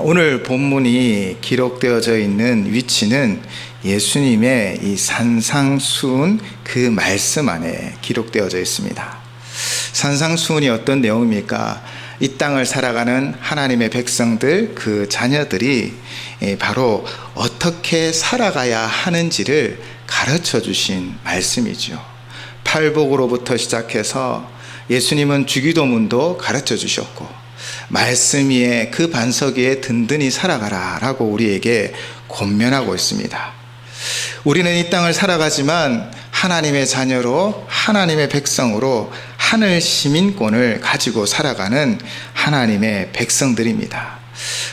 오늘 본문이 기록되어져 있는 위치는 예수님의 이 산상수훈 그 말씀 안에 기록되어져 있습니다. 산상수훈이 어떤 내용입니까? 이 땅을 살아가는 하나님의 백성들, 그 자녀들이 바로 어떻게 살아가야 하는지를 가르쳐 주신 말씀이죠. 팔복으로부터 시작해서 예수님은 주기도문도 가르쳐 주셨고, 말씀 위에 그 반석 위에 든든히 살아가라 라고 우리에게 권면하고 있습니다. 우리는 이 땅을 살아가지만 하나님의 자녀로, 하나님의 백성으로 하늘 시민권을 가지고 살아가는 하나님의 백성들입니다.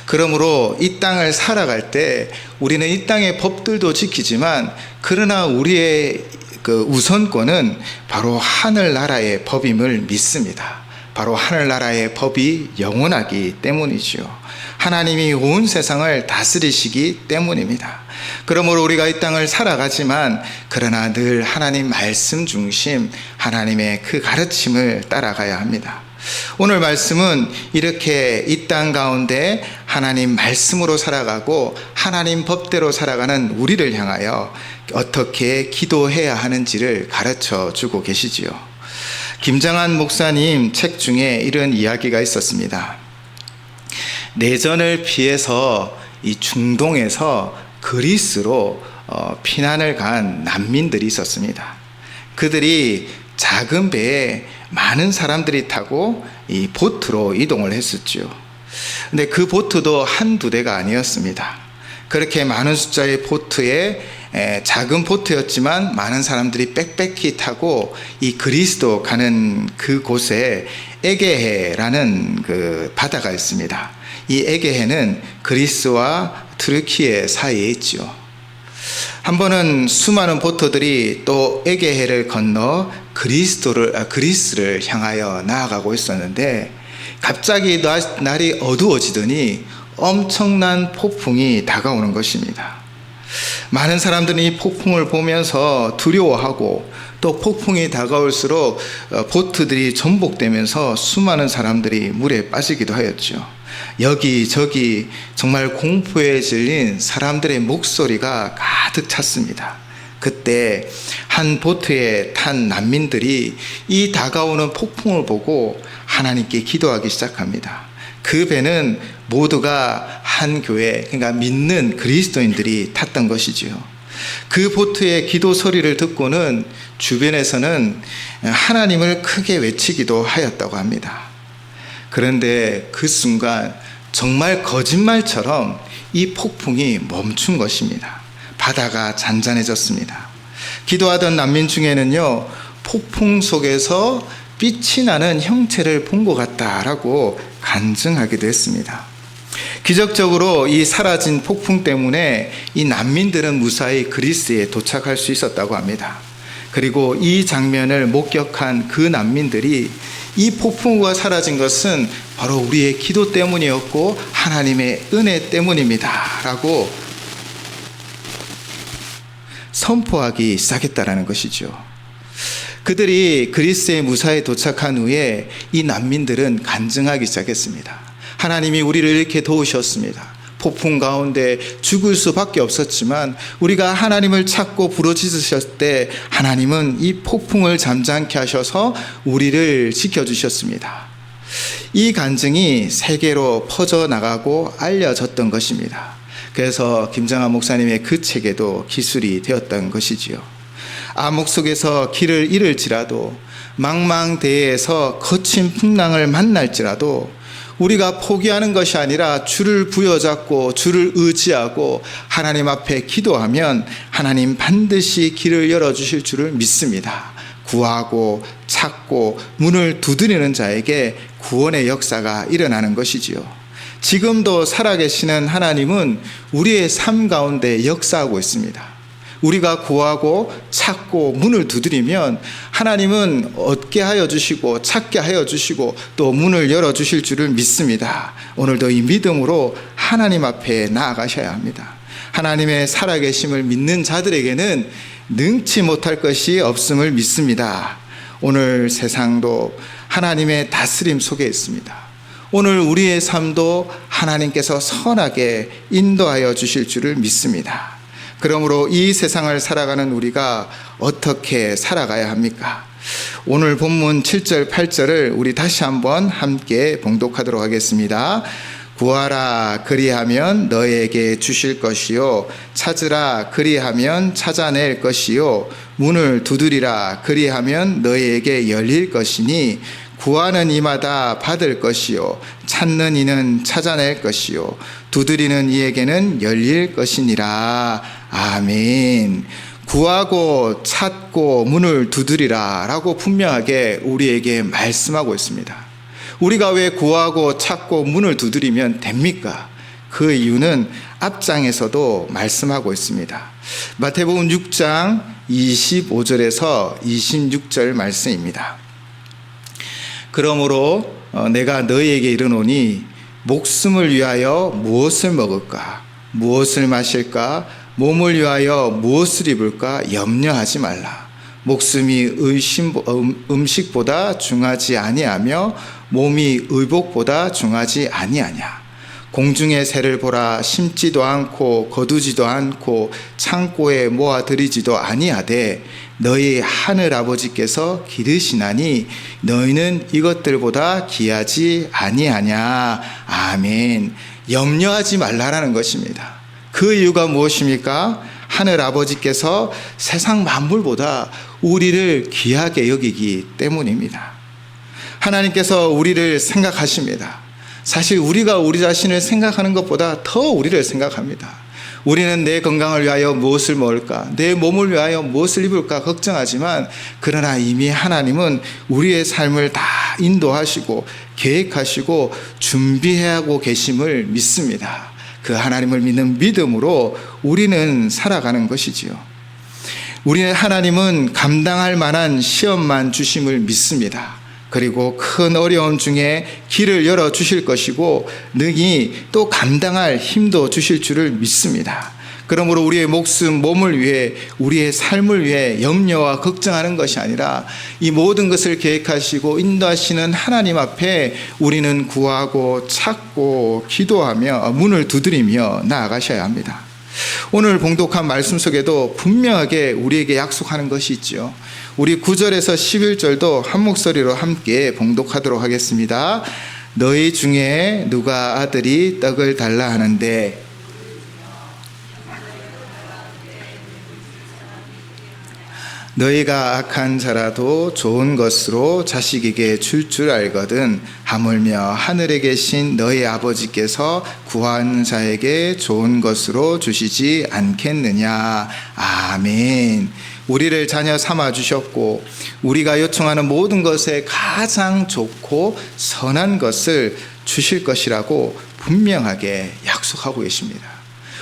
그러므로 이 땅을 살아갈 때 우리는 이 땅의 법들도 지키지만, 그러나 우리의 그 우선권은 바로 하늘나라의 법임을 믿습니다. 바로 하늘나라의 법이 영원하기 때문이지요. 하나님이 온 세상을 다스리시기 때문입니다. 그러므로 우리가 이 땅을 살아가지만, 그러나 늘 하나님 말씀 중심, 하나님의 그 가르침을 따라가야 합니다. 오늘 말씀은 이렇게 이 땅 가운데 하나님 말씀으로 살아가고 하나님 법대로 살아가는 우리를 향하여 어떻게 기도해야 하는지를 가르쳐 주고 계시지요. 김장한 목사님 책 중에 이런 이야기가 있었습니다. 내전을 피해서 이 중동에서 그리스로 피난을 간 난민들이 있었습니다. 그들이 작은 배에 많은 사람들이 타고 이 보트로 이동을 했었죠. 근데 그 보트도 한두 대가 아니었습니다. 그렇게 많은 숫자의 보트에 작은 보트였지만 많은 사람들이 빽빽히 타고 이 그리스도 가는 그곳에 에게해라는 그 바다가 있습니다. 이 에게해는 그리스와 트르키예 사이에 있죠. 한 번은 수많은 보트들이 또 에게해를 건너 그리스를 향하여 나아가고 있었는데, 갑자기 날이 어두워지더니 엄청난 폭풍이 다가오는 것입니다. 많은 사람들이 이 폭풍을 보면서 두려워하고, 또 폭풍이 다가올수록 보트들이 전복되면서 수많은 사람들이 물에 빠지기도 하였죠. 여기저기 정말 공포에 질린 사람들의 목소리가 가득 찼습니다. 그때 한 보트에 탄 난민들이 이 다가오는 폭풍을 보고 하나님께 기도하기 시작합니다. 그 배는 모두가 한 교회, 그러니까 믿는 그리스도인들이 탔던 것이지요. 그 보트의 기도 소리를 듣고는 주변에서는 하나님을 크게 외치기도 하였다고 합니다. 그런데 그 순간 정말 거짓말처럼 이 폭풍이 멈춘 것입니다. 바다가 잔잔해졌습니다. 기도하던 난민 중에는요, 폭풍 속에서 빛이 나는 형체를 본 것 같다라고 간증하기도 했습니다. 기적적으로 이 사라진 폭풍 때문에 이 난민들은 무사히 그리스에 도착할 수 있었다고 합니다. 그리고 이 장면을 목격한 그 난민들이 이 폭풍우가 사라진 것은 바로 우리의 기도 때문이었고 하나님의 은혜 때문입니다 라고 선포하기 시작했다라는 것이죠. 그들이 그리스에 무사히 도착한 후에 이 난민들은 간증하기 시작했습니다. 하나님이 우리를 이렇게 도우셨습니다. 폭풍 가운데 죽을 수밖에 없었지만 우리가 하나님을 찾고 부르짖으셨을 때 하나님은 이 폭풍을 잠잠케 하셔서 우리를 지켜주셨습니다. 이 간증이 세계로 퍼져나가고 알려졌던 것입니다. 그래서 김장한 목사님의 그 책에도 기술이 되었던 것이지요. 암흑 속에서 길을 잃을지라도, 망망대해에서 거친 풍랑을 만날지라도 우리가 포기하는 것이 아니라 주를 부여잡고 주를 의지하고 하나님 앞에 기도하면 하나님 반드시 길을 열어주실 줄을 믿습니다. 구하고 찾고 문을 두드리는 자에게 구원의 역사가 일어나는 것이지요. 지금도 살아계시는 하나님은 우리의 삶 가운데 역사하고 있습니다. 우리가 구하고 찾고 문을 두드리면 하나님은 얻게 하여 주시고 찾게 하여 주시고 또 문을 열어주실 줄을 믿습니다. 오늘도 이 믿음으로 하나님 앞에 나아가셔야 합니다. 하나님의 살아계심을 믿는 자들에게는 능치 못할 것이 없음을 믿습니다. 오늘 세상도 하나님의 다스림 속에 있습니다. 오늘 우리의 삶도 하나님께서 선하게 인도하여 주실 줄을 믿습니다. 그러므로 이 세상을 살아가는 우리가 어떻게 살아가야 합니까? 오늘 본문 7절, 8절을 우리 다시 한번 함께 봉독하도록 하겠습니다. 구하라 그리하면 너에게 주실 것이요 찾으라 그리하면 찾아낼 것이요 문을 두드리라 그리하면 너에게 열릴 것이니 구하는 이마다 받을 것이요 찾는 이는 찾아낼 것이요 두드리는 이에게는 열릴 것이니라. 아멘. 구하고 찾고 문을 두드리라 라고 분명하게 우리에게 말씀하고 있습니다. 우리가 왜 구하고 찾고 문을 두드리면 됩니까? 그 이유는 앞장에서도 말씀하고 있습니다. 마태복음 6장 25절에서 26절 말씀입니다. 그러므로 내가 너희에게 이르노니 목숨을 위하여 무엇을 먹을까? 무엇을 마실까? 몸을 위하여 무엇을 입을까? 염려하지 말라. 목숨이 음식보다 중하지 아니하며 몸이 의복보다 중하지 아니하냐. 공중의 새를 보라. 심지도 않고 거두지도 않고 창고에 모아들이지도 아니하되 너희 하늘 아버지께서 기르시나니 너희는 이것들보다 귀하지 아니하냐. 아멘. 염려하지 말라라는 것입니다. 그 이유가 무엇입니까? 하늘 아버지께서 세상 만물보다 우리를 귀하게 여기기 때문입니다. 하나님께서 우리를 생각하십니다. 사실 우리가 우리 자신을 생각하는 것보다 더 우리를 생각합니다. 우리는 내 건강을 위하여 무엇을 먹을까? 내 몸을 위하여 무엇을 입을까? 걱정하지만 그러나 이미 하나님은 우리의 삶을 다 인도하시고 계획하시고 준비하고 계심을 믿습니다. 그 하나님을 믿는 믿음으로 우리는 살아가는 것이지요. 우리는 하나님은 감당할 만한 시험만 주심을 믿습니다. 그리고 큰 어려움 중에 길을 열어주실 것이고 능히 또 감당할 힘도 주실 줄을 믿습니다. 그러므로 우리의 목숨, 몸을 위해 우리의 삶을 위해 염려와 걱정하는 것이 아니라 이 모든 것을 계획하시고 인도하시는 하나님 앞에 우리는 구하고 찾고 기도하며 문을 두드리며 나아가셔야 합니다. 오늘 봉독한 말씀 속에도 분명하게 우리에게 약속하는 것이 있죠. 우리 9절에서 11절도 한 목소리로 함께 봉독하도록 하겠습니다. 너희 중에 누가 아들이 떡을 달라 하는데 너희가 악한 자라도 좋은 것으로 자식에게 줄 줄 알거든 하물며 하늘에 계신 너희 아버지께서 구하는 자에게 좋은 것으로 주시지 않겠느냐. 아멘. 우리를 자녀 삼아 주셨고 우리가 요청하는 모든 것에 가장 좋고 선한 것을 주실 것이라고 분명하게 약속하고 계십니다.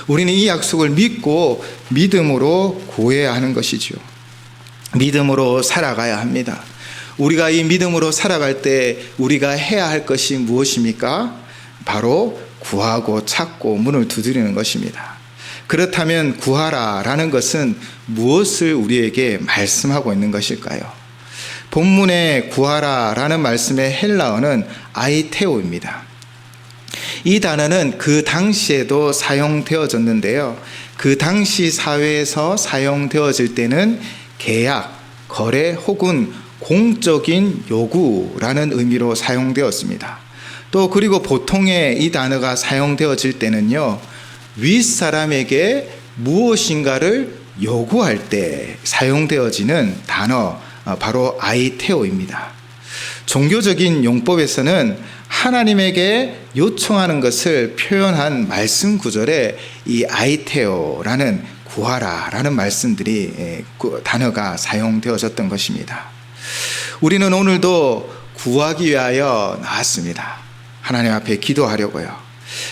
우리는 이 약속을 믿고 믿음으로 구해야 하는 것이죠. 믿음으로 살아가야 합니다. 우리가 이 믿음으로 살아갈 때 우리가 해야 할 것이 무엇입니까? 바로 구하고 찾고 문을 두드리는 것입니다. 그렇다면 구하라라는 것은 무엇을 우리에게 말씀하고 있는 것일까요? 본문에 구하라라는 말씀의 헬라어는 아이테오입니다. 이 단어는 그 당시에도 사용되어졌는데요. 그 당시 사회에서 사용되어질 때는 계약, 거래 혹은 공적인 요구라는 의미로 사용되었습니다. 또 그리고 보통의 이 단어가 사용되어질 때는요, 윗사람에게 무엇인가를 요구할 때 사용되어지는 단어, 바로 아이테오입니다. 종교적인 용법에서는 하나님에게 요청하는 것을 표현한 말씀 구절에 이 아이테오라는 구하라라는 말씀들이 단어가 사용되어졌던 것입니다. 우리는 오늘도 구하기 위하여 나왔습니다. 하나님 앞에 기도하려고요.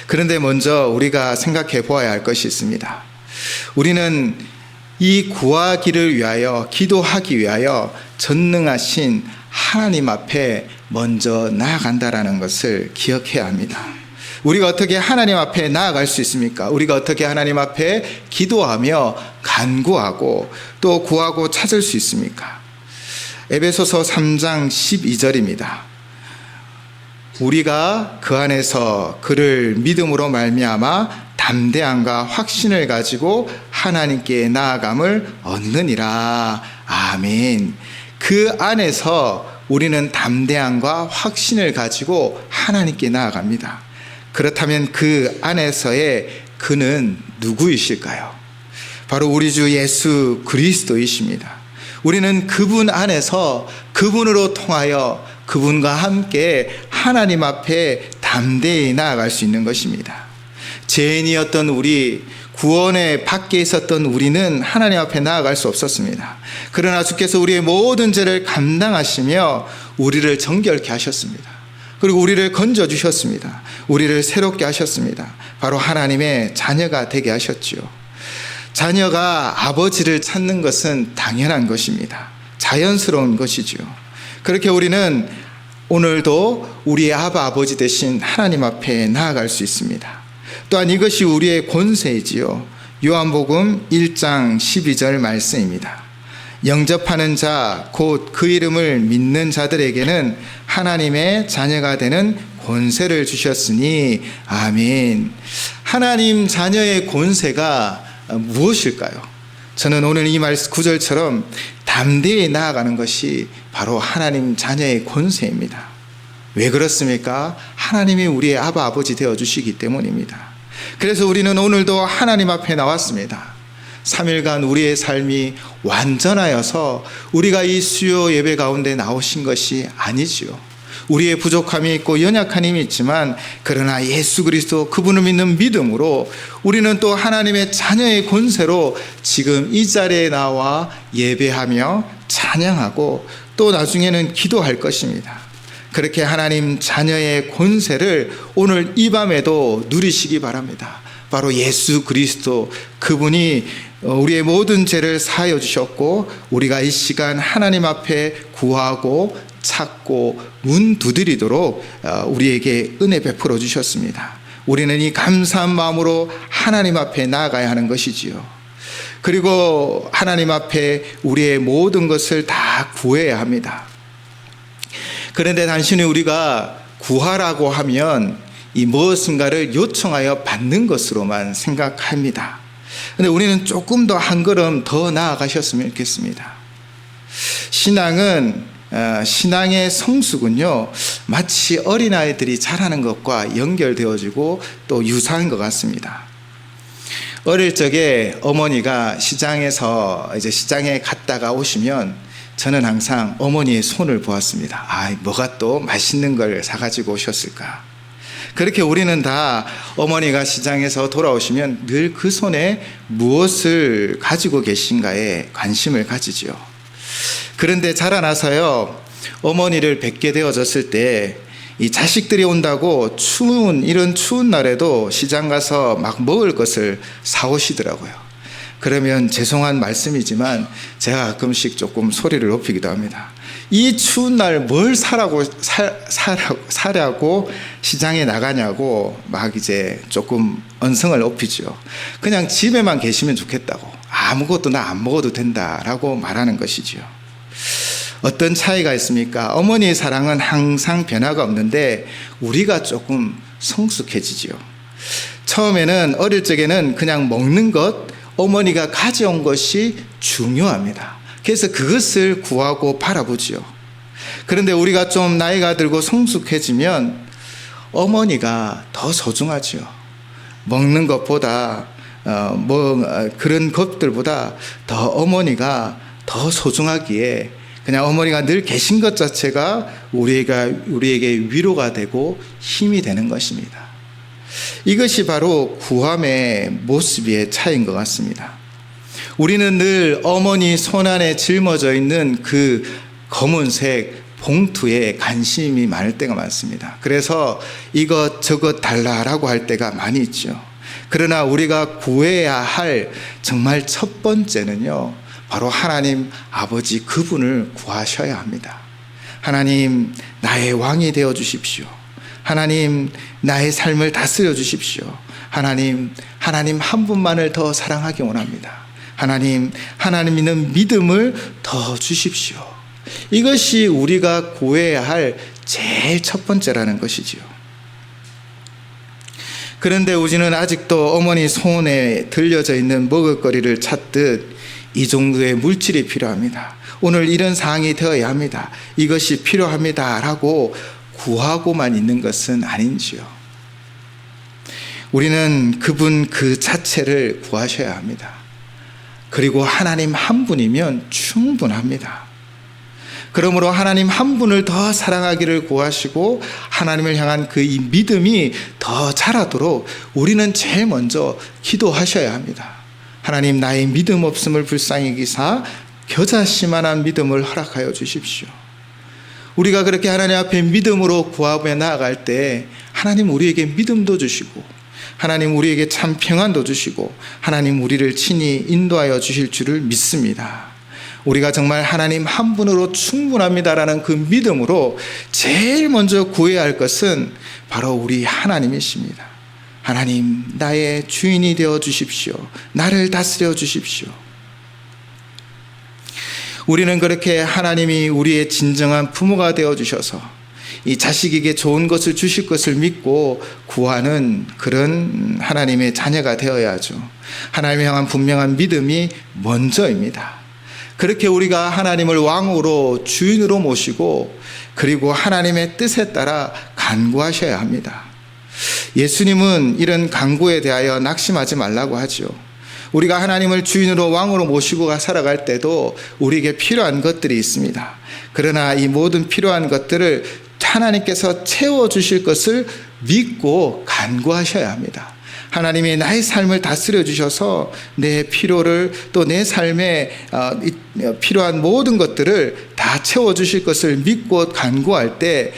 그런데 먼저 우리가 생각해 보아야 할 것이 있습니다. 우리는 이 구하기를 위하여 기도하기 위하여 전능하신 하나님 앞에 먼저 나아간다라는 것을 기억해야 합니다. 우리가 어떻게 하나님 앞에 나아갈 수 있습니까? 우리가 어떻게 하나님 앞에 기도하며 간구하고 또 구하고 찾을 수 있습니까? 에베소서 3장 12절입니다. 우리가 그 안에서 그를 믿음으로 말미암아 담대함과 확신을 가지고 하나님께 나아감을 얻느니라. 아멘. 그 안에서 우리는 담대함과 확신을 가지고 하나님께 나아갑니다. 그렇다면 그 안에서의 그는 누구이실까요? 바로 우리 주 예수 그리스도이십니다. 우리는 그분 안에서 그분으로 통하여 그분과 함께 하나님 앞에 담대히 나아갈 수 있는 것입니다. 죄인이었던 우리, 구원의 밖에 있었던 우리는 하나님 앞에 나아갈 수 없었습니다. 그러나 주께서 우리의 모든 죄를 감당하시며 우리를 정결케 하셨습니다. 그리고 우리를 건져주셨습니다. 우리를 새롭게 하셨습니다. 바로 하나님의 자녀가 되게 하셨지요. 자녀가 아버지를 찾는 것은 당연한 것입니다. 자연스러운 것이지요. 그렇게 우리는 오늘도 우리의 아버지 되신 하나님 앞에 나아갈 수 있습니다. 또한 이것이 우리의 권세이지요. 요한복음 1장 12절 말씀입니다. 영접하는 자, 곧 그 이름을 믿는 자들에게는 하나님의 자녀가 되는 권세를 주셨으니 아멘. 하나님 자녀의 권세가 무엇일까요? 저는 오늘 이 말씀 구절처럼 담대히 나아가는 것이 바로 하나님 자녀의 권세입니다. 왜 그렇습니까? 하나님이 우리의 아버지 되어주시기 때문입니다. 그래서 우리는 오늘도 하나님 앞에 나왔습니다. 3일간 우리의 삶이 완전하여서 우리가 이 수요 예배 가운데 나오신 것이 아니지요. 우리의 부족함이 있고 연약한 힘이 있지만 그러나 예수 그리스도 그분을 믿는 믿음으로 우리는 또 하나님의 자녀의 권세로 지금 이 자리에 나와 예배하며 찬양하고 또 나중에는 기도할 것입니다. 그렇게 하나님 자녀의 권세를 오늘 이 밤에도 누리시기 바랍니다. 바로 예수 그리스도 그분이 우리의 모든 죄를 사하여 주셨고 우리가 이 시간 하나님 앞에 구하고 찾고 문 두드리도록 우리에게 은혜 베풀어 주셨습니다. 우리는 이 감사한 마음으로 하나님 앞에 나아가야 하는 것이지요. 그리고 하나님 앞에 우리의 모든 것을 다 구해야 합니다. 그런데 단순히 우리가 구하라고 하면 이 무엇인가를 요청하여 받는 것으로만 생각합니다. 그런데 우리는 조금 더 한 걸음 더 나아가셨으면 좋겠습니다. 신앙의 성숙은요, 마치 어린아이들이 자라는 것과 연결되어지고 또 유사한 것 같습니다. 어릴 적에 어머니가 시장에 갔다가 오시면 저는 항상 어머니의 손을 보았습니다. 뭐가 또 맛있는 걸 사가지고 오셨을까? 그렇게 우리는 다 어머니가 시장에서 돌아오시면 늘 그 손에 무엇을 가지고 계신가에 관심을 가지지요. 그런데 자라나서요, 어머니를 뵙게 되어졌을 때 이 자식들이 온다고 이런 추운 날에도 시장 가서 막 먹을 것을 사오시더라고요. 그러면 죄송한 말씀이지만 제가 가끔씩 조금 소리를 높이기도 합니다. 이 추운 날 뭘 사려고 시장에 나가냐고 막 이제 조금 언성을 높이죠. 그냥 집에만 계시면 좋겠다고, 아무것도 나 안 먹어도 된다라고 말하는 것이죠. 어떤 차이가 있습니까? 어머니의 사랑은 항상 변화가 없는데 우리가 조금 성숙해지죠. 처음에는 어릴 적에는 그냥 먹는 것, 어머니가 가져온 것이 중요합니다. 그래서 그것을 구하고 바라보지요. 그런데 우리가 좀 나이가 들고 성숙해지면 어머니가 더 소중하지요. 먹는 것보다 그런 것들보다 더 어머니가 더 소중하기에 그냥 어머니가 늘 계신 것 자체가 우리에게 위로가 되고 힘이 되는 것입니다. 이것이 바로 구함의 모습의 차이인 것 같습니다. 우리는 늘 어머니 손 안에 짊어져 있는 그 검은색 봉투에 관심이 많을 때가 많습니다. 그래서 이것 달라라고 할 때가 많이 있죠. 그러나 우리가 구해야 할 정말 첫 번째는요, 바로 하나님 아버지 그분을 구하셔야 합니다. 하나님, 나의 왕이 되어 주십시오. 하나님, 나의 삶을 다스려 주십시오. 하나님 한 분만을 더 사랑하기 원합니다. 하나님 믿는 믿음을 더 주십시오. 이것이 우리가 구해야 할 제일 첫 번째라는 것이지요. 그런데 우리는 아직도 어머니 손에 들려져 있는 먹을거리를 찾듯 이 정도의 물질이 필요합니다. 오늘 이런 상황이 되어야 합니다. 이것이 필요합니다. 라고 구하고만 있는 것은 아닌지요. 우리는 그분 그 자체를 구하셔야 합니다. 그리고 하나님 한 분이면 충분합니다. 그러므로 하나님 한 분을 더 사랑하기를 구하시고 하나님을 향한 그 이 믿음이 더 자라도록 우리는 제일 먼저 기도하셔야 합니다. 하나님, 나의 믿음 없음을 불쌍히 여기사 겨자씨만한 믿음을 허락하여 주십시오. 우리가 그렇게 하나님 앞에 믿음으로 구하며 나아갈 때 하나님 우리에게 믿음도 주시고 하나님 우리에게 참 평안도 주시고 하나님 우리를 친히 인도하여 주실 줄을 믿습니다. 우리가 정말 하나님 한 분으로 충분합니다라는 그 믿음으로 제일 먼저 구해야 할 것은 바로 우리 하나님이십니다. 하나님, 나의 주인이 되어 주십시오. 나를 다스려 주십시오. 우리는 그렇게 하나님이 우리의 진정한 부모가 되어 주셔서 이 자식에게 좋은 것을 주실 것을 믿고 구하는 그런 하나님의 자녀가 되어야죠. 하나님을 향한 분명한 믿음이 먼저입니다. 그렇게 우리가 하나님을 왕으로 주인으로 모시고 그리고 하나님의 뜻에 따라 간구하셔야 합니다. 예수님은 이런 간구에 대하여 낙심하지 말라고 하죠. 우리가 하나님을 주인으로 왕으로 모시고 살아갈 때도 우리에게 필요한 것들이 있습니다. 그러나 이 모든 필요한 것들을 하나님께서 채워주실 것을 믿고 간구하셔야 합니다. 하나님이 나의 삶을 다스려 주셔서 내 필요를 또 내 삶에 필요한 모든 것들을 다 채워주실 것을 믿고 간구할 때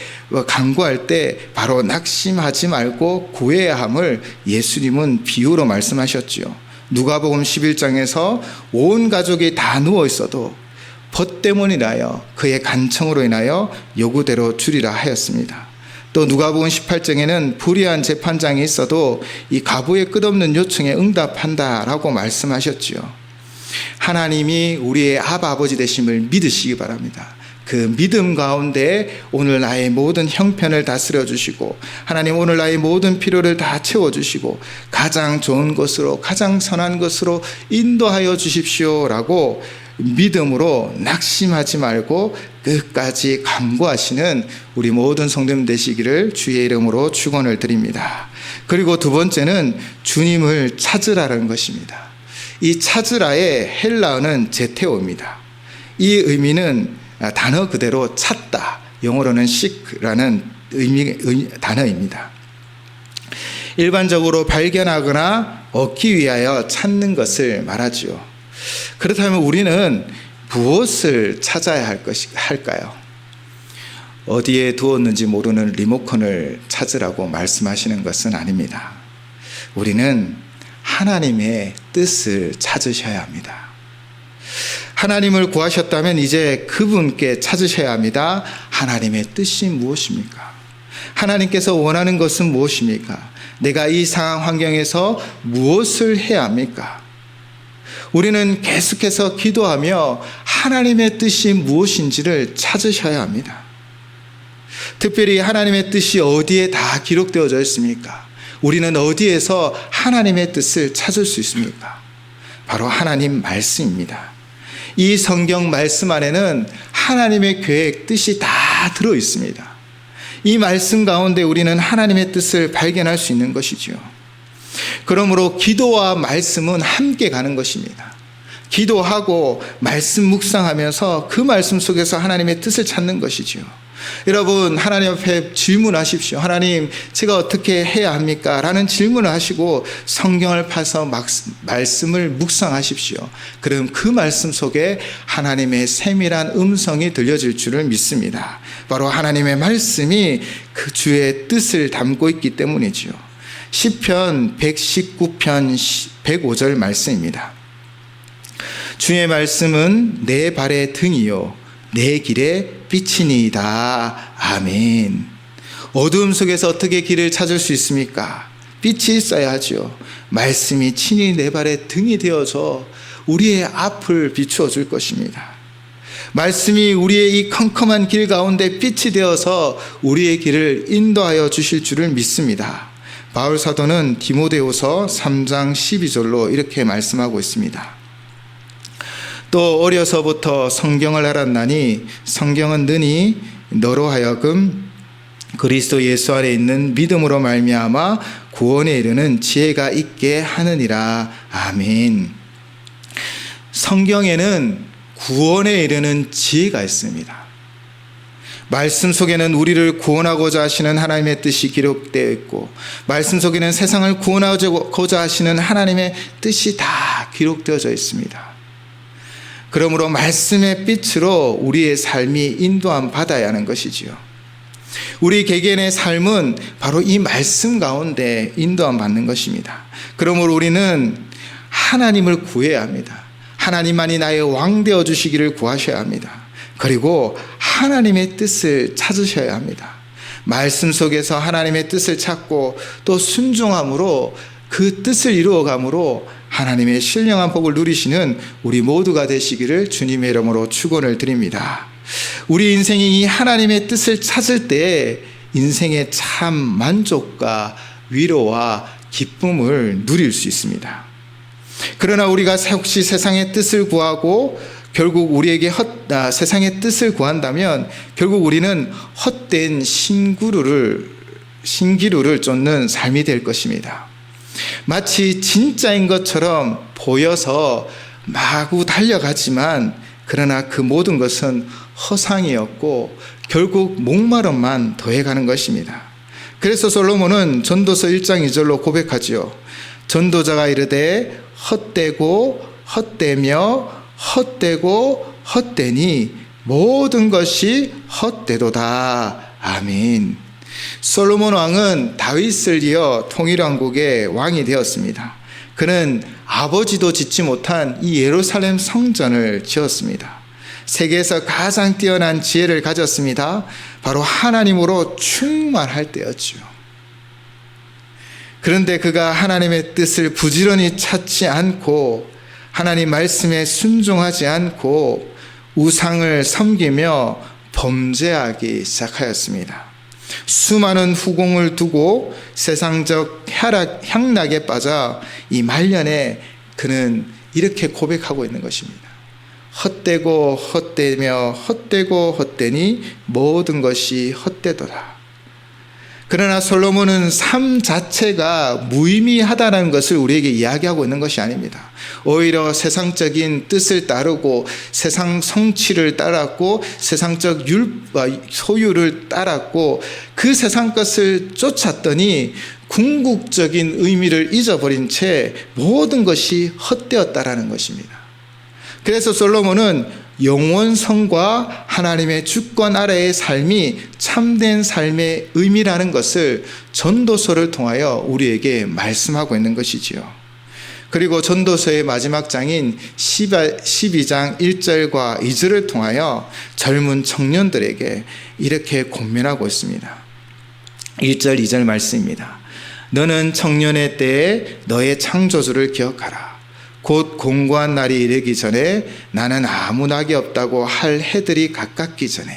바로 낙심하지 말고 구해야 함을 예수님은 비유로 말씀하셨지요. 누가복음 11장에서 온 가족이 다 누워 있어도 벗 때문이라여 그의 간청으로 인하여 요구대로 주리라 하였습니다. 또 누가복음 18장에는 불의한 재판장이 있어도 이 가부의 끝없는 요청에 응답한다라고 말씀하셨지요. 하나님이 우리의 아버지 되심을 믿으시기 바랍니다. 그 믿음 가운데 오늘 나의 모든 형편을 다스려 주시고 하나님 오늘 나의 모든 필요를 다 채워주시고 가장 좋은 것으로 가장 선한 것으로 인도하여 주십시오라고 믿음으로 낙심하지 말고 끝까지 간구하시는 우리 모든 성도님 되시기를 주의 이름으로 축원을 드립니다. 그리고 두 번째는 주님을 찾으라는 것입니다. 이 찾으라의 헬라어는 제테오입니다. 이 의미는 단어 그대로 찾다, 영어로는 seek라는 단어입니다. 일반적으로 발견하거나 얻기 위하여 찾는 것을 말하지요. 그렇다면 우리는 무엇을 찾아야 할까요? 어디에 두었는지 모르는 리모컨을 찾으라고 말씀하시는 것은 아닙니다. 우리는 하나님의 뜻을 찾으셔야 합니다. 하나님을 구하셨다면 이제 그분께 찾으셔야 합니다. 하나님의 뜻이 무엇입니까? 하나님께서 원하는 것은 무엇입니까? 내가 이 상황 환경에서 무엇을 해야 합니까? 우리는 계속해서 기도하며 하나님의 뜻이 무엇인지를 찾으셔야 합니다. 특별히 하나님의 뜻이 어디에 다 기록되어져 있습니까? 우리는 어디에서 하나님의 뜻을 찾을 수 있습니까? 바로 하나님 말씀입니다. 이 성경 말씀 안에는 하나님의 계획, 뜻이 다 들어 있습니다. 이 말씀 가운데 우리는 하나님의 뜻을 발견할 수 있는 것이죠. 그러므로 기도와 말씀은 함께 가는 것입니다. 기도하고 말씀 묵상하면서 그 말씀 속에서 하나님의 뜻을 찾는 것이죠. 여러분, 하나님 앞에 질문하십시오. 하나님, 제가 어떻게 해야 합니까? 라는 질문을 하시고 성경을 파서 말씀을 묵상하십시오. 그럼 그 말씀 속에 하나님의 세밀한 음성이 들려질 줄을 믿습니다. 바로 하나님의 말씀이 그 주의 뜻을 담고 있기 때문이지요. 시편 119편 105절 말씀입니다. 주의 말씀은 내 발의 등이요 내 길의 빛이니이다. 아멘. 어두움 속에서 어떻게 길을 찾을 수 있습니까? 빛이 있어야 하죠. 말씀이 친히 내 발의 등이 되어서 우리의 앞을 비추어 줄 것입니다. 말씀이 우리의 이 컴컴한 길 가운데 빛이 되어서 우리의 길을 인도하여 주실 줄을 믿습니다. 바울 사도는 디모데후서 3장 12절로 이렇게 말씀하고 있습니다. 또 어려서부터 성경을 알았나니 성경은 능히 너로 하여금 그리스도 예수 안에 있는 믿음으로 말미암아 구원에 이르는 지혜가 있게 하느니라. 아멘. 성경에는 구원에 이르는 지혜가 있습니다. 말씀 속에는 우리를 구원하고자 하시는 하나님의 뜻이 기록되어 있고, 말씀 속에는 세상을 구원하고자 하시는 하나님의 뜻이 다 기록되어져 있습니다. 그러므로 말씀의 빛으로 우리의 삶이 인도함 받아야 하는 것이지요. 우리 개개인의 삶은 바로 이 말씀 가운데 인도함 받는 것입니다. 그러므로 우리는 하나님을 구해야 합니다. 하나님만이 나의 왕 되어 주시기를 구하셔야 합니다. 그리고 하나님의 뜻을 찾으셔야 합니다. 말씀 속에서 하나님의 뜻을 찾고 또 순종함으로 그 뜻을 이루어감으로 하나님의 신령한 복을 누리시는 우리 모두가 되시기를 주님의 이름으로 축원을 드립니다. 우리 인생이 이 하나님의 뜻을 찾을 때 인생의 참 만족과 위로와 기쁨을 누릴 수 있습니다. 그러나 우리가 혹시 세상의 뜻을 구하고 결국 우리에게 세상의 뜻을 구한다면 결국 우리는 헛된 신기루를 쫓는 삶이 될 것입니다. 마치 진짜인 것처럼 보여서 마구 달려가지만 그러나 그 모든 것은 허상이었고 결국 목마름만 더해가는 것입니다. 그래서 솔로몬은 전도서 1장 2절로 고백하지요. 전도자가 이르되 헛되고 헛되며 헛되고 헛되니 모든 것이 헛되도다. 아멘. 솔로몬 왕은 다윗을 이어 통일왕국의 왕이 되었습니다. 그는 아버지도 짓지 못한 이 예루살렘 성전을 지었습니다. 세계에서 가장 뛰어난 지혜를 가졌습니다. 바로 하나님으로 충만할 때였죠. 그런데 그가 하나님의 뜻을 부지런히 찾지 않고 하나님 말씀에 순종하지 않고 우상을 섬기며 범죄하기 시작하였습니다. 수많은 후궁을 두고 세상적 향락에 빠져 이 말년에 그는 이렇게 고백하고 있는 것입니다. 헛되고 헛되며 헛되고 헛되니 모든 것이 헛되더라. 그러나 솔로몬은 삶 자체가 무의미하다는 것을 우리에게 이야기하고 있는 것이 아닙니다. 오히려 세상적인 뜻을 따르고 세상 성취를 따랐고 세상적 소유를 따랐고 그 세상 것을 쫓았더니 궁극적인 의미를 잊어버린 채 모든 것이 헛되었다라는 것입니다. 그래서 솔로몬은 영원성과 하나님의 주권 아래의 삶이 참된 삶의 의미라는 것을 전도서를 통하여 우리에게 말씀하고 있는 것이지요. 그리고 전도서의 마지막 장인 12장 1절과 2절을 통하여 젊은 청년들에게 이렇게 권면하고 있습니다. 1절 2절 말씀입니다. 너는 청년의 때에 너의 창조주를 기억하라. 곧 공고한 날이 이르기 전에 나는 아무 낙이 없다고 할 해들이 가깝기 전에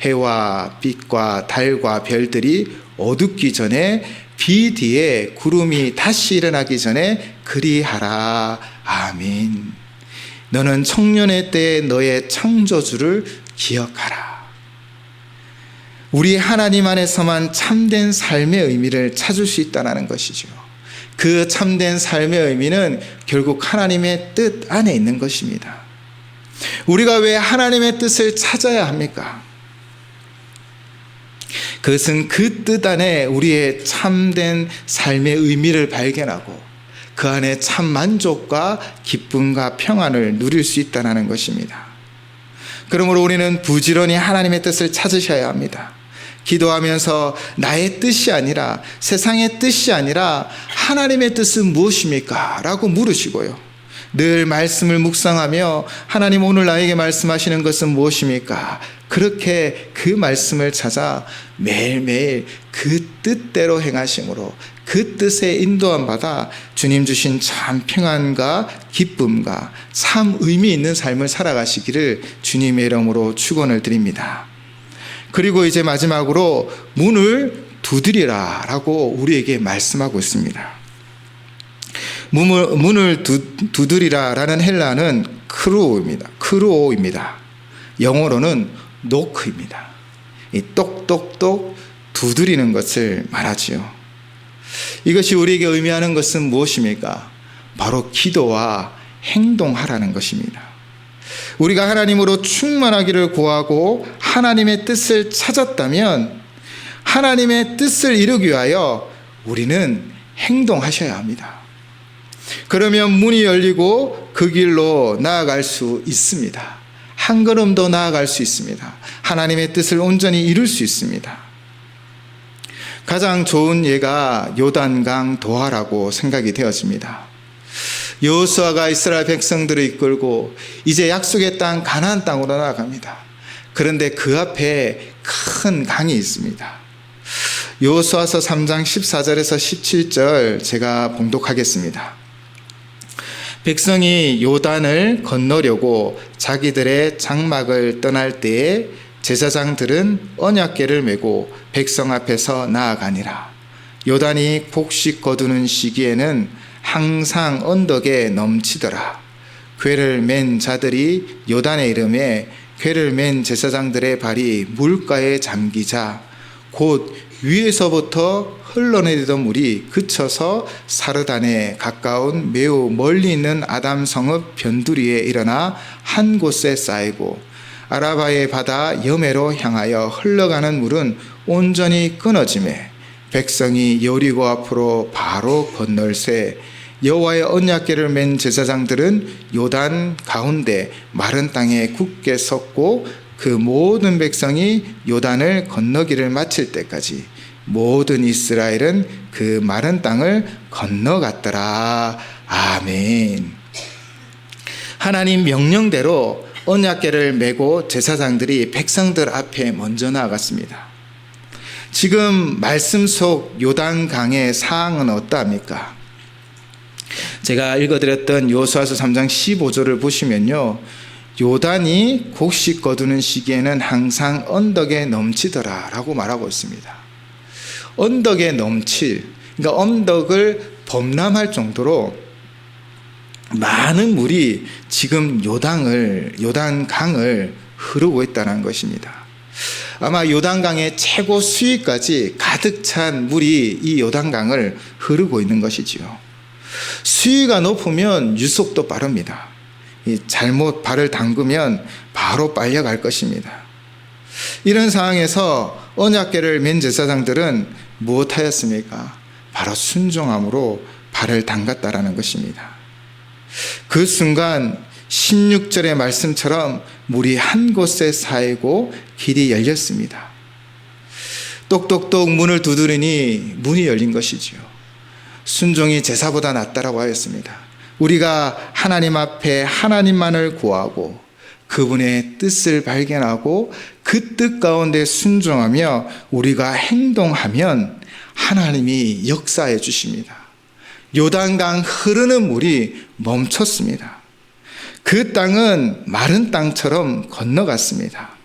해와 빛과 달과 별들이 어둡기 전에 비 뒤에 구름이 다시 일어나기 전에 그리하라. 아멘. 너는 청년의 때에 너의 창조주를 기억하라. 우리 하나님 안에서만 참된 삶의 의미를 찾을 수 있다는 것이죠. 그 참된 삶의 의미는 결국 하나님의 뜻 안에 있는 것입니다. 우리가 왜 하나님의 뜻을 찾아야 합니까? 그것은 그 뜻 안에 우리의 참된 삶의 의미를 발견하고 그 안에 참 만족과 기쁨과 평안을 누릴 수 있다는 것입니다. 그러므로 우리는 부지런히 하나님의 뜻을 찾으셔야 합니다. 기도하면서 나의 뜻이 아니라 세상의 뜻이 아니라 하나님의 뜻은 무엇입니까? 라고 물으시고요. 늘 말씀을 묵상하며 하나님 오늘 나에게 말씀하시는 것은 무엇입니까? 그렇게 그 말씀을 찾아 매일매일 그 뜻대로 행하심으로 그 뜻에 인도함 받아 주님 주신 참 평안과 기쁨과 참 의미 있는 삶을 살아가시기를 주님의 이름으로 축원을 드립니다. 그리고 이제 마지막으로 문을 두드리라 라고 우리에게 말씀하고 있습니다. 문을 두드리라 라는 헬라는 크루오입니다. 영어로는 노크입니다. 이 똑똑똑 두드리는 것을 말하지요. 이것이 우리에게 의미하는 것은 무엇입니까? 바로 기도와 행동하라는 것입니다. 우리가 하나님으로 충만하기를 구하고 하나님의 뜻을 찾았다면 하나님의 뜻을 이루기 위하여 우리는 행동하셔야 합니다. 그러면 문이 열리고 그 길로 나아갈 수 있습니다. 한 걸음 더 나아갈 수 있습니다. 하나님의 뜻을 온전히 이룰 수 있습니다. 가장 좋은 예가 요단강 도하라고 생각이 되어집니다. 여호수아가 이스라엘 백성들을 이끌고 이제 약속의 땅 가나안 땅으로 나아갑니다. 그런데 그 앞에 큰 강이 있습니다. 여호수아서 3장 14절에서 17절 제가 봉독하겠습니다. 백성이 요단을 건너려고 자기들의 장막을 떠날 때에 제사장들은 언약궤를 메고 백성 앞에서 나아가니라. 요단이 곡식 거두는 시기에는 항상 언덕에 넘치더라. 궤를 맨 자들이 요단의 이름에 궤를 맨 제사장들의 발이 물가에 잠기자 곧 위에서부터 흘러내리던 물이 그쳐서 사르단에 가까운 매우 멀리 있는 아담 성읍 변두리에 일어나 한 곳에 쌓이고 아라바의 바다 여매로 향하여 흘러가는 물은 온전히 끊어지매 백성이 여리고 앞으로 바로 건널새 여호와의 언약궤를 맨 제사장들은 요단 가운데 마른 땅에 굳게 섰고 그 모든 백성이 요단을 건너기를 마칠 때까지 모든 이스라엘은 그 마른 땅을 건너갔더라. 아멘. 하나님 명령대로 언약궤를 메고 제사장들이 백성들 앞에 먼저 나아갔습니다. 지금 말씀 속 요단강의 상황은 어떠합니까? 제가 읽어드렸던 여호수아서 3장 15절을 보시면요, 요단이 곡식 거두는 시기에는 항상 언덕에 넘치더라 라고 말하고 있습니다. 언덕에 넘칠, 그러니까 언덕을 범람할 정도로 많은 물이 지금 요단강을 흐르고 있다는 것입니다. 아마 요단강의 최고 수위까지 가득 찬 물이 이 요단강을 흐르고 있는 것이지요. 수위가 높으면 유속도 빠릅니다. 잘못 발을 담그면 바로 빨려갈 것입니다. 이런 상황에서 언약궤를 맨 제사장들은 무엇하였습니까? 바로 순종함으로 발을 담갔다라는 것입니다. 그 순간 16절의 말씀처럼 물이 한 곳에 쌓이고 길이 열렸습니다. 똑똑똑 문을 두드리니 문이 열린 것이지요. 순종이 제사보다 낫다라고 하였습니다. 우리가 하나님 앞에 하나님만을 구하고 그분의 뜻을 발견하고 그 뜻 가운데 순종하며 우리가 행동하면 하나님이 역사해 주십니다. 요단강 흐르는 물이 멈췄습니다. 그 땅은 마른 땅처럼 건너갔습니다.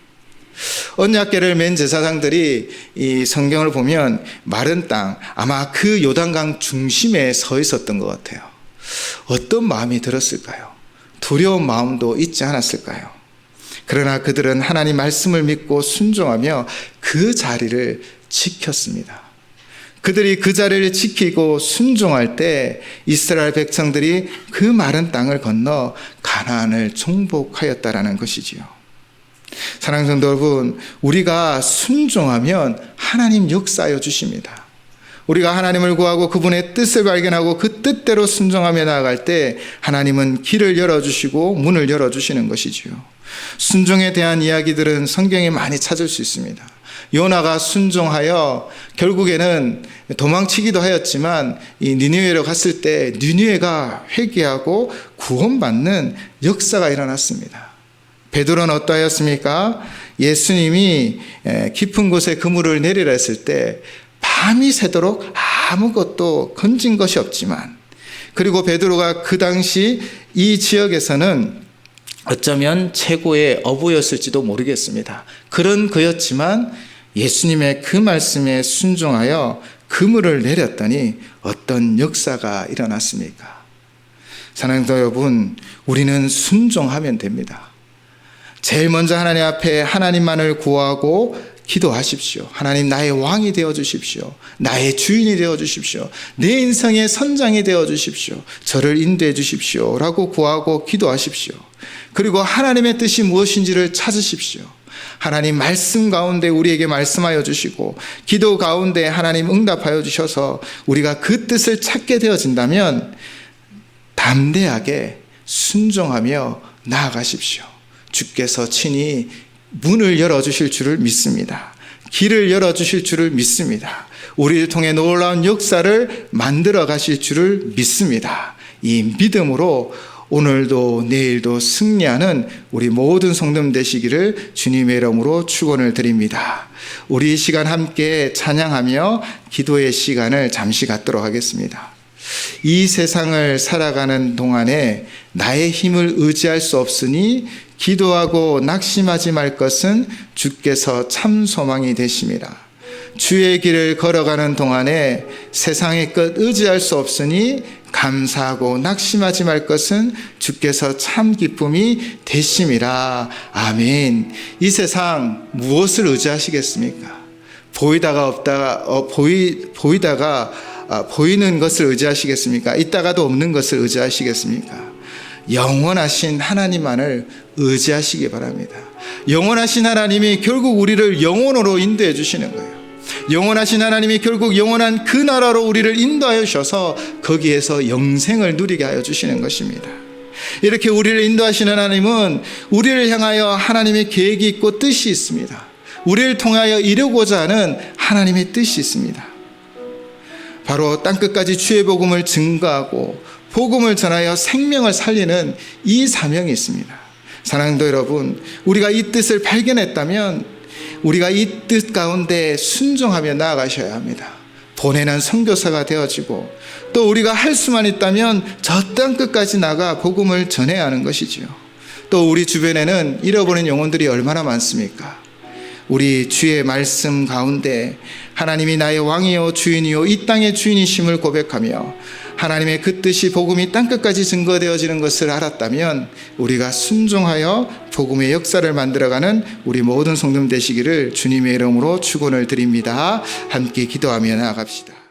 언약궤를 맨 제사장들이 이 성경을 보면 마른 땅, 아마 그 요단강 중심에 서 있었던 것 같아요. 어떤 마음이 들었을까요? 두려운 마음도 있지 않았을까요? 그러나 그들은 하나님 말씀을 믿고 순종하며 그 자리를 지켰습니다. 그들이 그 자리를 지키고 순종할 때 이스라엘 백성들이 그 마른 땅을 건너 가나안을 정복하였다라는 것이지요. 사랑하는 성도 여러분, 우리가 순종하면 하나님 역사하여 주십니다. 우리가 하나님을 구하고 그분의 뜻을 발견하고 그 뜻대로 순종하며 나아갈 때 하나님은 길을 열어주시고 문을 열어주시는 것이지요. 순종에 대한 이야기들은 성경에 많이 찾을 수 있습니다. 요나가 순종하여 결국에는 도망치기도 하였지만 이 니느웨로 갔을 때 니느웨가 회개하고 구원받는 역사가 일어났습니다. 베드로는 어떠하였습니까? 예수님이 깊은 곳에 그물을 내리라 했을 때 밤이 새도록 아무것도 건진 것이 없지만, 그리고 베드로가 그 당시 이 지역에서는 어쩌면 최고의 어부였을지도 모르겠습니다. 그런 그였지만 예수님의 그 말씀에 순종하여 그물을 내렸더니 어떤 역사가 일어났습니까? 사랑하는 여러분, 우리는 순종하면 됩니다. 제일 먼저 하나님 앞에 하나님만을 구하고 기도하십시오. 하나님, 나의 왕이 되어 주십시오. 나의 주인이 되어 주십시오. 내 인생의 선장이 되어 주십시오. 저를 인도해 주십시오. 라고 구하고 기도하십시오. 그리고 하나님의 뜻이 무엇인지를 찾으십시오. 하나님 말씀 가운데 우리에게 말씀하여 주시고, 기도 가운데 하나님 응답하여 주셔서 우리가 그 뜻을 찾게 되어진다면 담대하게 순종하며 나아가십시오. 주께서 친히 문을 열어주실 줄을 믿습니다. 길을 열어주실 줄을 믿습니다. 우리를 통해 놀라운 역사를 만들어 가실 줄을 믿습니다. 이 믿음으로 오늘도 내일도 승리하는 우리 모든 성도님 되시기를 주님의 이름으로 축원을 드립니다. 우리 이 시간 함께 찬양하며 기도의 시간을 잠시 갖도록 하겠습니다. 이 세상을 살아가는 동안에 나의 힘을 의지할 수 없으니 기도하고 낙심하지 말 것은 주께서 참 소망이 되심이라. 주의 길을 걸어가는 동안에 세상의 것 의지할 수 없으니 감사하고 낙심하지 말 것은 주께서 참 기쁨이 되심이라. 아멘. 이 세상 무엇을 의지하시겠습니까? 보이다가 보이는 것을 의지하시겠습니까? 있다가도 없는 것을 의지하시겠습니까? 영원하신 하나님만을 의지하시기 바랍니다. 영원하신 하나님이 결국 우리를 영원으로 인도해 주시는 거예요. 영원하신 하나님이 결국 영원한 그 나라로 우리를 인도하여 주셔서 거기에서 영생을 누리게 하여 주시는 것입니다. 이렇게 우리를 인도하시는 하나님은 우리를 향하여 하나님의 계획이 있고 뜻이 있습니다. 우리를 통하여 이루고자 하는 하나님의 뜻이 있습니다. 바로 땅끝까지 주의 복음을 증거하고 복음을 전하여 생명을 살리는 이 사명이 있습니다. 사랑하는 여러분, 우리가 이 뜻을 발견했다면 우리가 이 뜻 가운데 순종하며 나아가셔야 합니다. 보내는 선교사가 되어지고, 또 우리가 할 수만 있다면 저 땅끝까지 나가 복음을 전해야 하는 것이지요. 또 우리 주변에는 잃어버린 영혼들이 얼마나 많습니까? 우리 주의 말씀 가운데 하나님이 나의 왕이요 주인이요 이 땅의 주인이심을 고백하며 하나님의 그 뜻이 복음이 땅끝까지 증거되어지는 것을 알았다면 우리가 순종하여 복음의 역사를 만들어가는 우리 모든 성도님 되시기를 주님의 이름으로 축원을 드립니다. 함께 기도하며 나아갑시다.